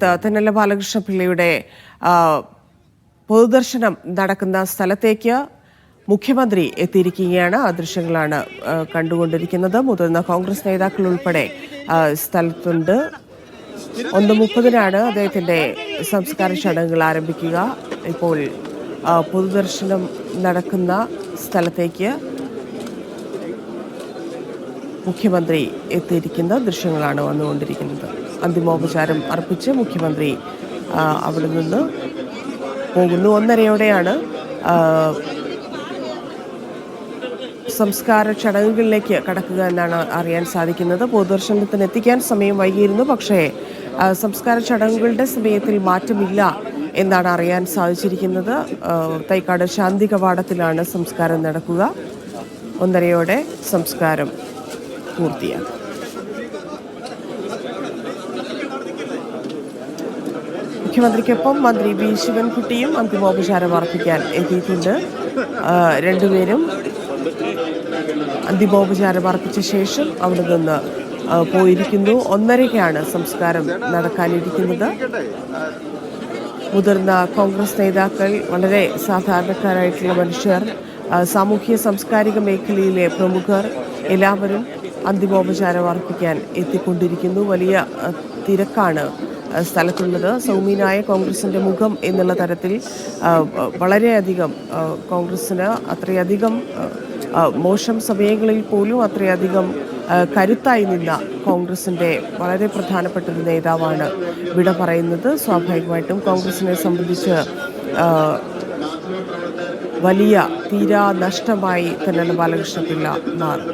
തെന്നല ബാലകൃഷ്ണപിള്ളയുടെ പൊതുദർശനം നടക്കുന്ന സ്ഥലത്തേക്ക് മുഖ്യമന്ത്രി എത്തിയിരിക്കുകയാണ്. ആ ദൃശ്യങ്ങളാണ് കണ്ടുകൊണ്ടിരിക്കുന്നത്. മുതിർന്ന കോൺഗ്രസ് നേതാക്കൾ ഉൾപ്പെടെ സ്ഥലത്തുണ്ട്. 1:30 അദ്ദേഹത്തിന്റെ സംസ്കാര ചടങ്ങുകൾ ആരംഭിക്കുക. ഇപ്പോൾ പൊതുദർശനം നടക്കുന്ന സ്ഥലത്തേക്ക് മുഖ്യമന്ത്രി എത്തിയിരിക്കുന്ന ദൃശ്യങ്ങളാണ് വന്നുകൊണ്ടിരിക്കുന്നത്. അന്തിമോപചാരം അർപ്പിച്ച് മുഖ്യമന്ത്രി അവിടെ നിന്ന് പോകുന്നു. 1:30 സംസ്കാര ചടങ്ങുകളിലേക്ക് കടക്കുക എന്നാണ് അറിയാൻ സാധിക്കുന്നത്. പൊതുദർശനത്തിന് എത്തിക്കാൻ സമയം വൈകിയിരുന്നു. പക്ഷേ സംസ്കാര ചടങ്ങുകളുടെ സമയത്തിൽ മാറ്റമില്ല എന്നാണ് അറിയാൻ സാധിച്ചിരിക്കുന്നത്. തൈക്കാട് ശാന്തി കവാടത്തിലാണ് സംസ്കാരം നടക്കുക. 1:30 സംസ്കാരം പൂർത്തിയാകും. മുഖ്യമന്ത്രിക്കൊപ്പം മന്ത്രി വി ശിവൻകുട്ടിയും അന്തിമോപചാരം അർപ്പിക്കാൻ എത്തിയിട്ടുണ്ട്. രണ്ടുപേരും അന്തിമോപചാരം അർപ്പിച്ച ശേഷം അവിടെ നിന്ന് പോയിരിക്കുന്നു. 1:30 സംസ്കാരം നടക്കാനിരിക്കുന്നത്. മുതിർന്ന കോൺഗ്രസ് നേതാക്കൾ, വളരെ സാധാരണക്കാരായിട്ടുള്ള മനുഷ്യർ, സാമൂഹ്യ സാംസ്കാരിക മേഖലയിലെ പ്രമുഖർ എല്ലാവരും അന്തിമോപചാരം അർപ്പിക്കാൻ എത്തിക്കൊണ്ടിരിക്കുന്നു. വലിയ തിരക്കാണ് സ്ഥലത്തുള്ളത്. സൗമ്യനായ കോൺഗ്രസിന്റെ മുഖം എന്നുള്ള തരത്തിൽ വളരെയധികം കോൺഗ്രസിന് അത്രയധികം മോശം സമയങ്ങളിൽ പോലും അത്രയധികം കരുത്തായി നിന്ന കോൺഗ്രസിന്റെ വളരെ പ്രധാനപ്പെട്ട ഒരു നേതാവാണ് വിട പറയുന്നത്. സ്വാഭാവികമായിട്ടും കോൺഗ്രസിനെ സംബന്ധിച്ച് വലിയ തീരാ നഷ്ടമായി തെന്നല ബാലകൃഷ്ണപിള്ള മാറി.